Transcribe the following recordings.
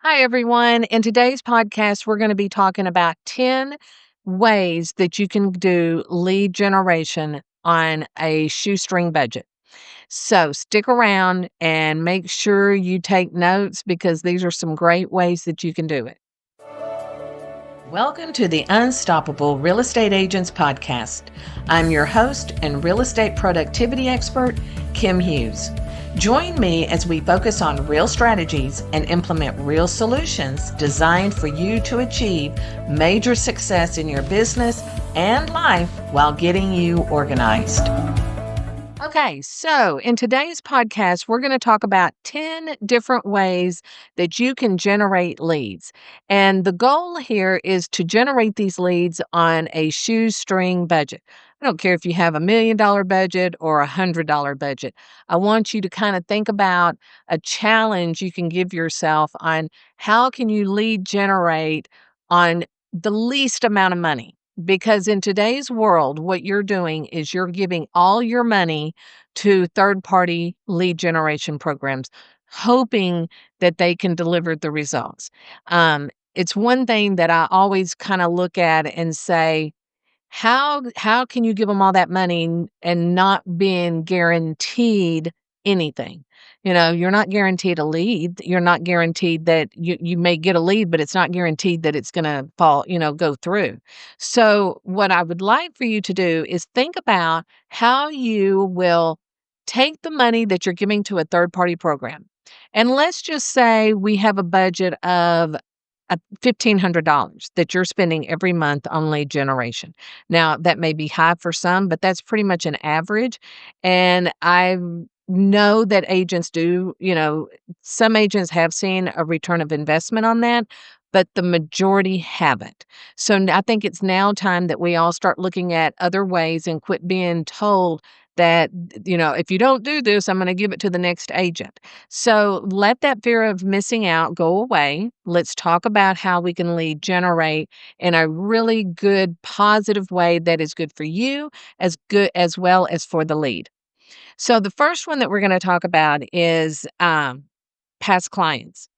Hi, everyone. In today's podcast, we're going to be talking about 10 ways that you can do lead generation on a shoestring budget. So stick around and make sure you take notes because these are some great ways that you can do it. Welcome to the Unstoppable Real Estate Agents Podcast. I'm your host and real estate productivity expert, Kim Hughes. Join me as we focus on real strategies and implement real solutions designed for you to achieve major success in your business and life while getting you organized. Okay, so in today's podcast, we're going to talk about 10 different ways that you can generate leads. And the goal here is to generate these leads on a shoestring budget. I don't care if you have $1 million budget or $100 budget. I want you to kind of think about a challenge you can give yourself on how can you lead generate on the least amount of money. Because in today's world, what you're doing is you're giving all your money to third party lead generation programs, hoping that they can deliver the results. It's one thing that I always kind of look at and say, how can you give them all that money and not being guaranteed anything? You're not guaranteed a lead. You're not guaranteed that you may get a lead, but it's not guaranteed that it's going to go through. So what I would like for you to do is think about how you will take the money that you're giving to a third party program. And let's just say we have a budget of $1,500 that you're spending every month on lead generation. Now, that may be high for some, but that's pretty much an average. And I know that agents do, some agents have seen a return of investment on that, but the majority haven't. So I think it's now time that we all start looking at other ways and quit being told that, if you don't do this, I'm going to give it to the next agent. So let that fear of missing out go away. Let's talk about how we can lead generate in a really good, positive way that is good for you as well as for the lead. So the first one that we're going to talk about is past clients.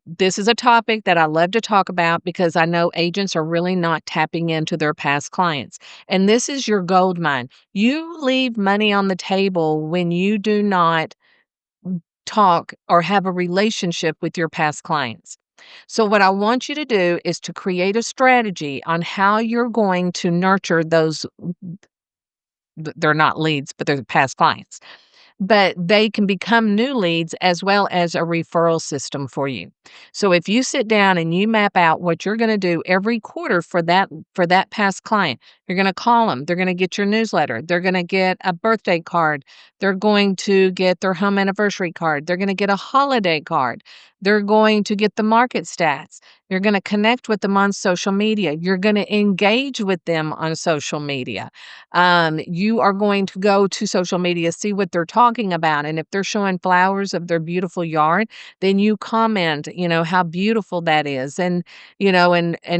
This is a topic that I love to talk about because I know agents are really not tapping into their past clients. And this is your gold mine. You leave money on the table when you do not talk or have a relationship with your past clients. So, what I want you to do is to create a strategy on how you're going to nurture those. They're not leads, but they're past clients, but they can become new leads as well as a referral system for you. So if you sit down and you map out what you're going to do every quarter for that past client, you're going to call them, they're going to get your newsletter, they're going to get a birthday card, they're going to get their home anniversary card, they're going to get a holiday card, they're going to get the market stats. You're going to connect with them on social media. You're going to engage with them on social media. You are going to go to social media, see what they're talking about. And if they're showing flowers of their beautiful yard, then you comment, how beautiful that is. And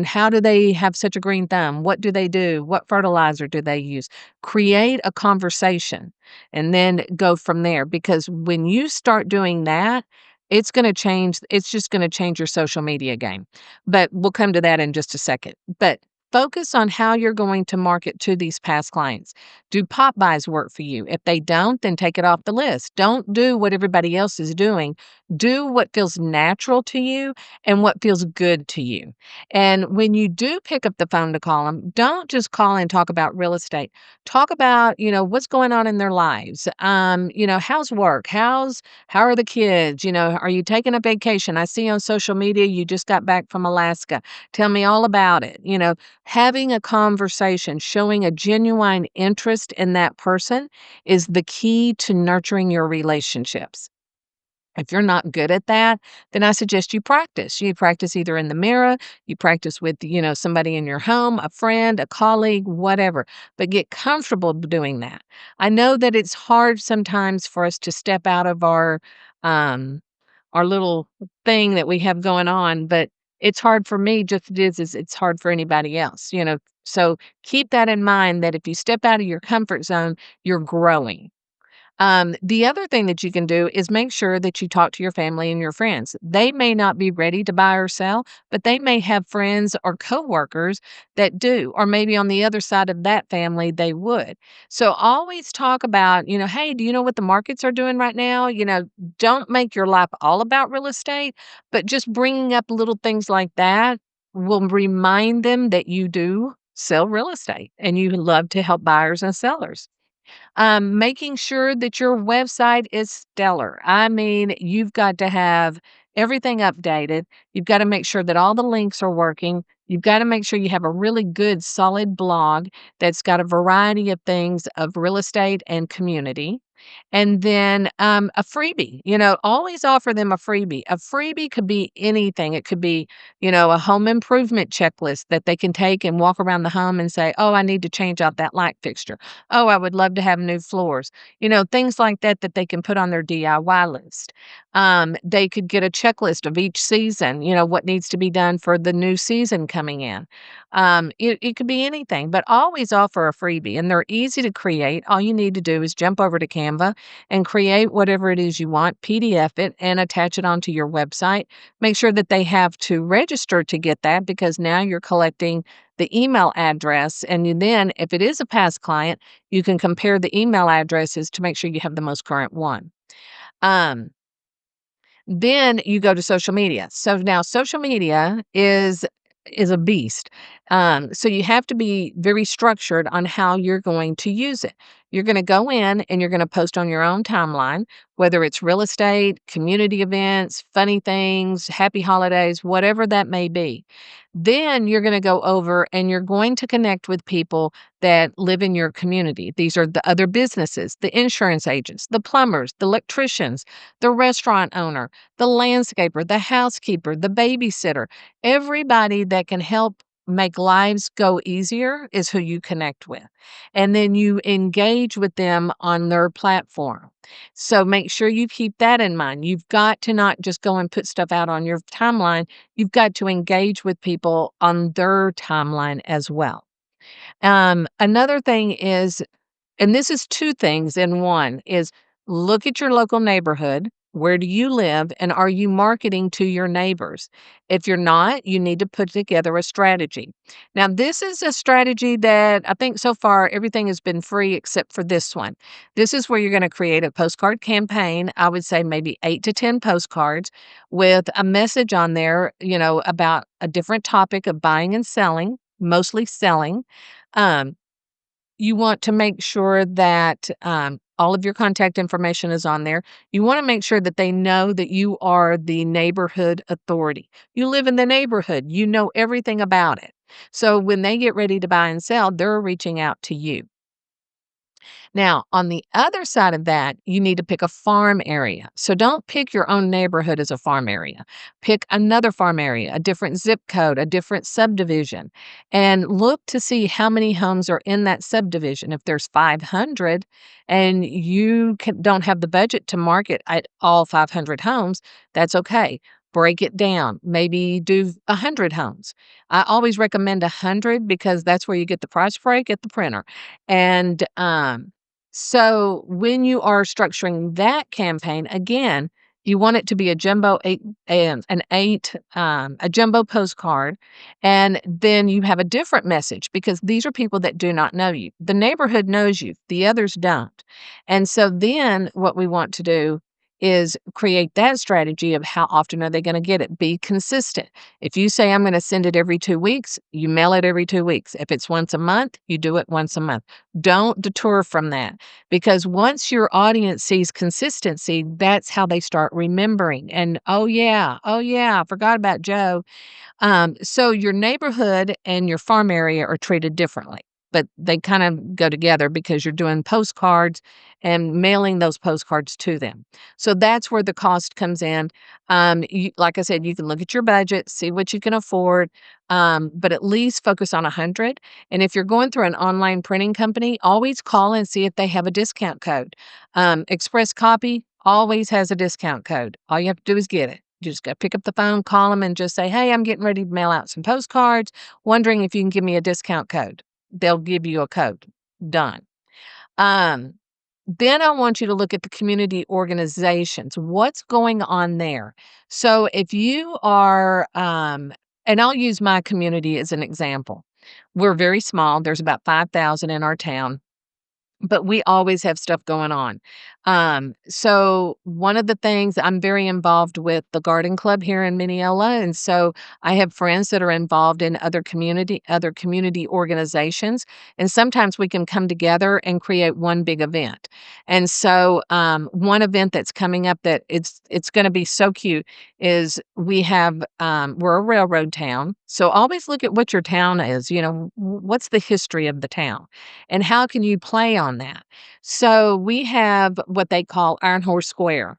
how do they have such a green thumb? What do they do? What fertilizer do they use? Create a conversation and then go from there. Because when you start doing that, it's just going to change your social media game. But we'll come to that in just a second. But focus on how you're going to market to these past clients. Do pop buys work for you? If they don't, then take it off the list. Don't do what everybody else is doing. Do what feels natural to you and what feels good to you. And when you do pick up the phone to call them, don't just call and talk about real estate. Talk about, what's going on in their lives. How's work? How are the kids? Are you taking a vacation? I see on social media you just got back from Alaska. Tell me all about it. Having a conversation, showing a genuine interest in that person is the key to nurturing your relationships. If you're not good at that, then I suggest you practice. You practice either in the mirror, you practice with, somebody in your home, a friend, a colleague, whatever, but get comfortable doing that. I know that it's hard sometimes for us to step out of um our little thing that we have going on, but it's hard for me just as it's hard for anybody else. So keep that in mind that if you step out of your comfort zone, you're growing. The other thing that you can do is make sure that you talk to your family and your friends. They may not be ready to buy or sell, but they may have friends or coworkers that do, or maybe on the other side of that family, they would. So always talk about, hey, do you know what the markets are doing right now? Don't make your life all about real estate, but just bringing up little things like that will remind them that you do sell real estate and you love to help buyers and sellers. Making sure that your website is stellar. I mean, you've got to have everything updated. You've got to make sure that all the links are working. You've got to make sure you have a really good, solid blog that's got a variety of things of real estate and community. And then a freebie, always offer them a freebie. A freebie could be anything. It could be, a home improvement checklist that they can take and walk around the home and say, oh, I need to change out that light fixture. Oh, I would love to have new floors. Things like that that they can put on their DIY list. They could get a checklist of each season, what needs to be done for the new season coming in. It could be anything, but always offer a freebie, and they're easy to create. All you need to do is jump over to Canva and create whatever it is you want, PDF it, and attach it onto your website. Make sure that they have to register to get that because now you're collecting the email address. And then, if it is a past client, you can compare the email addresses to make sure you have the most current one. Um, then you go to social media. So now social media is a beast. So you have to be very structured on how you're going to use it. You're going to go in and you're going to post on your own timeline, whether it's real estate, community events, funny things, happy holidays, whatever that may be. Then you're going to go over and you're going to connect with people that live in your community. These are the other businesses, the insurance agents, the plumbers, the electricians, the restaurant owner, the landscaper, the housekeeper, the babysitter. Everybody that can help make lives go easier is who you connect with. And then you engage with them on their platform. So make sure you keep that in mind. You've got to not just go and put stuff out on your timeline. You've got to engage with people on their timeline as well. Another thing is, and this is two things in one, is look at your local neighborhood. Where do you live? And are you marketing to your neighbors? If you're not, you need to put together a strategy. Now, this is a strategy that I think so far everything has been free except for this one. This is where you're going to create a postcard campaign. I would say maybe 8 to 10 postcards with a message on there, about a different topic of buying and selling, mostly selling. Um, you want to make sure that all of your contact information is on there. You want to make sure that they know that you are the neighborhood authority. You live in the neighborhood, you know everything about it. So when they get ready to buy and sell, they're reaching out to you. Now, on the other side of that, you need to pick a farm area. So don't pick your own neighborhood as a farm area. Pick another farm area, a different zip code, a different subdivision, and look to see how many homes are in that subdivision. If there's 500 and you don't have the budget to market at all 500 homes, that's okay. Break it down. Maybe do 100 homes. I always recommend 100 because that's where you get the price break at the printer. And so when you are structuring that campaign, again, you want it to be a jumbo eight, an eight, a jumbo postcard, and then you have a different message because these are people that do not know you. The neighborhood knows you, the others don't, and so then what we want to do is create that strategy of how often are they going to get it. Be consistent. If you say I'm going to send it every 2 weeks, you mail it every 2 weeks. If it's once a month, you do it once a month. Don't detour from that because once your audience sees consistency, that's how they start remembering. And oh yeah, I forgot about Joe. So your neighborhood and your farm area are treated differently, but they kind of go together because you're doing postcards and mailing those postcards to them. So that's where the cost comes in. Like I said, you can look at your budget, see what you can afford, but at least focus on 100. And if you're going through an online printing company, always call and see if they have a discount code. Express Copy always has a discount code. All you have to do is get it. You just got to pick up the phone, call them, and just say, hey, I'm getting ready to mail out some postcards, wondering if you can give me a discount code. They'll give you a code. Done. Um, Then I want you to look at the community organizations. What's going on there? So if you are, and I'll use my community as an example. We're very small. There's about 5,000 in our town, but we always have stuff going on. So one of the things, I'm very involved with the garden club here in Mineola, and so I have friends that are involved in other community organizations, and sometimes we can come together and create one big event. And so one event that's coming up that it's going to be so cute is we're a railroad town, so always look at what your town is. What's the history of the town, and how can you play on that? So we have what they call Iron Horse Square.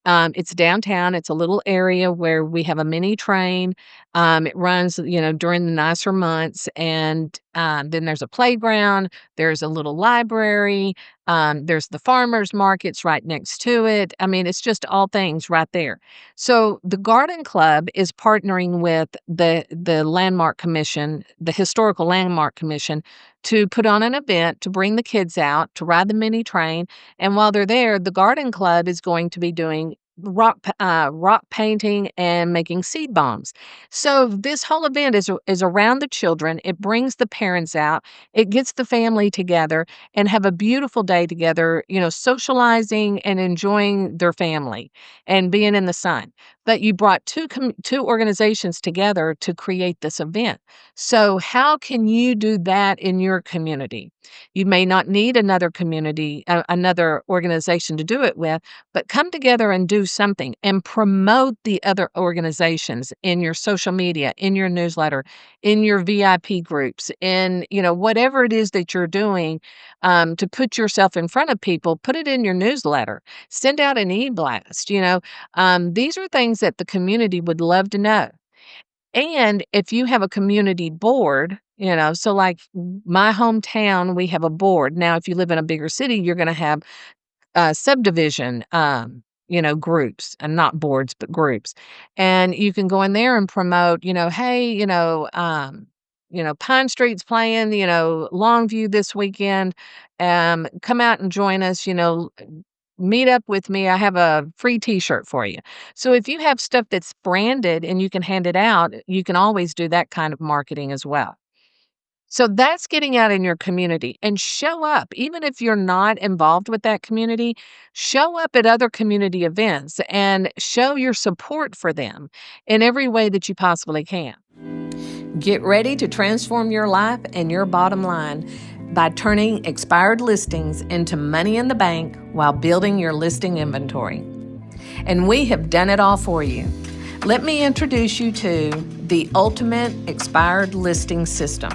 It's downtown. It's a little area where we have a mini train. It runs, during the nicer months, and then there's a playground. There's a little library. There's the farmers markets right next to it. I mean, it's just all things right there. So the Garden Club is partnering with the Landmark Commission, the Historical Landmark Commission, to put on an event to bring the kids out to ride the mini train. And while they're there, the Garden Club is going to be doing rock painting and making seed bombs. So this whole event is around the children. It brings the parents out. It gets the family together and have a beautiful day together, socializing and enjoying their family and being in the sun. But you brought two organizations together to create this event. So how can you do that in your community? You may not need another another organization to do it with, but come together and do something and promote the other organizations in your social media, in your newsletter, in your VIP groups, in whatever it is that you're doing to put yourself in front of people. Put it in your newsletter. Send out an e-blast. These are things that the community would love to know. And if you have a community board, so like my hometown, we have a board. Now, if you live in a bigger city, you're going to have subdivision, groups, and not boards, but groups. And you can go in there and promote, hey, Pine Street's playing, Longview this weekend. Come out and join us, meet up with me. I have a free t-shirt for you. So if you have stuff that's branded and you can hand it out, you can always do that kind of marketing as well. So that's getting out in your community, and show up. Even if you're not involved with that community, show up at other community events and show your support for them in every way that you possibly can. Get ready to transform your life and your bottom line by turning expired listings into money in the bank while building your listing inventory. And we have done it all for you. Let me introduce you to the Ultimate Expired Listing System.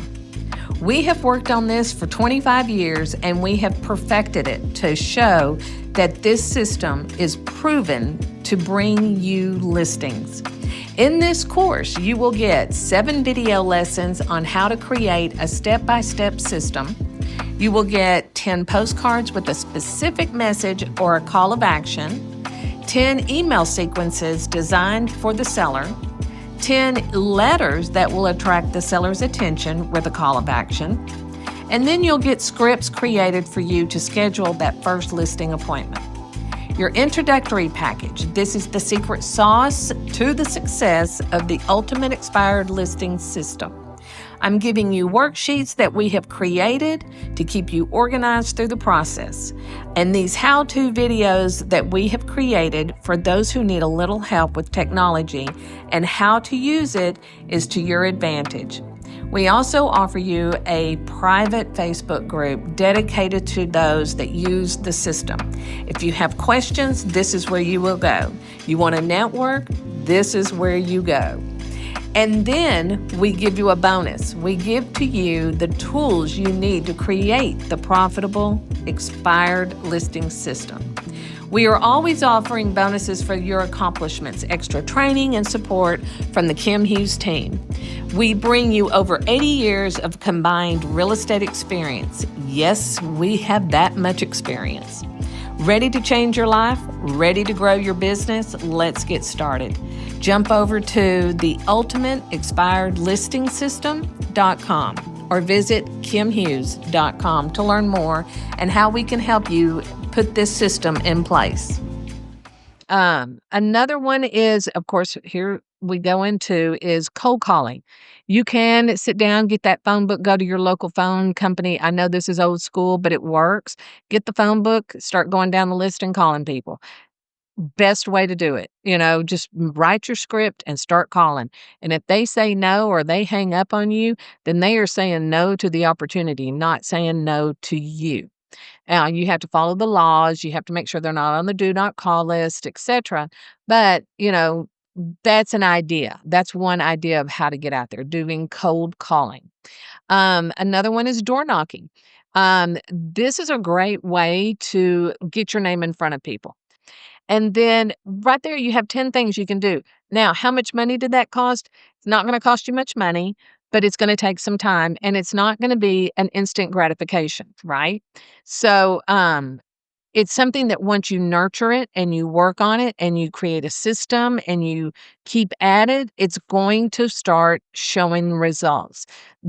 We have worked on this for 25 years, and we have perfected it to show that this system is proven to bring you listings. In this course, you will get 7 video lessons on how to create a step-by-step system. You will get 10 postcards with a specific message or a call of action, 10 email sequences designed for the seller, 10 letters that will attract the seller's attention with a call of action, and then you'll get scripts created for you to schedule that first listing appointment. Your introductory package. This is the secret sauce to the success of the Ultimate Expired Listing System. I'm giving you worksheets that we have created to keep you organized through the process. And these how-to videos that we have created for those who need a little help with technology and how to use it is to your advantage. We also offer you a private Facebook group dedicated to those that use the system. If you have questions, this is where you will go. You want to network? This is where you go. And then we give you a bonus. We give to you the tools you need to create the profitable expired listing system. We are always offering bonuses for your accomplishments, extra training and support from the Kim Hughes team. We bring you over 80 years of combined real estate experience. Yes, we have that much experience. Ready to change your life? Ready to grow your business? Let's get started. Jump over to the ultimateexpiredlistingsystem.com. or visit kimhughes.com to learn more and how we can help you put this system in place. Another one is, of course, here we go into is cold calling. You can sit down, get that phone book, go to your local phone company. I know this is old school, but it works. Get the phone book, start going down the list and calling people. Best way to do it. Just write your script and start calling. And if they say no or they hang up on you, then they are saying no to the opportunity, not saying no to you. Now, you have to follow the laws. You have to make sure they're not on the do not call list, etc. But, that's an idea. That's one idea of how to get out there, doing cold calling. Another one is door knocking. This is a great way to get your name in front of people. And then right there, you have 10 things you can do. Now, how much money did that cost? It's not going to cost you much money, but it's going to take some time and it's not going to be an instant gratification, right? So, it's something that once you nurture it and you work on it and you create a system and you keep at it, it's going to start showing results.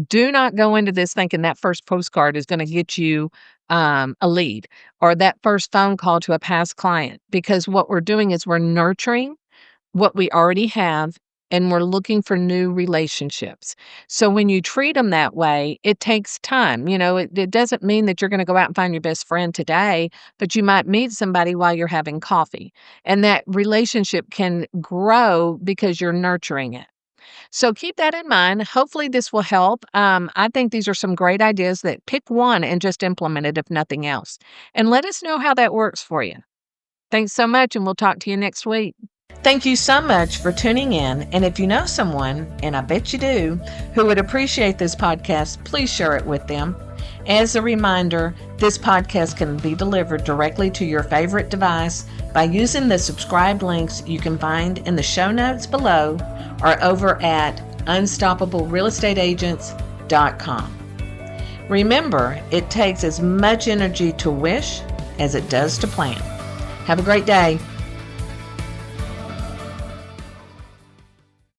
Do not go into this thinking that first postcard is going to get you a lead or that first phone call to a past client, because what we're doing is we're nurturing what we already have and we're looking for new relationships. So when you treat them that way, it takes time. It doesn't mean that you're going to go out and find your best friend today, but you might meet somebody while you're having coffee. And that relationship can grow because you're nurturing it. So keep that in mind. Hopefully this will help. I think these are some great ideas that pick one and just implement it if nothing else. And let us know how that works for you. Thanks so much, and we'll talk to you next week. Thank you so much for tuning in. And if you know someone, and I bet you do, who would appreciate this podcast, please share it with them. As a reminder, this podcast can be delivered directly to your favorite device by using the subscribe links you can find in the show notes below or over at unstoppablerealestateagents.com. Remember, it takes as much energy to wish as it does to plan. Have a great day.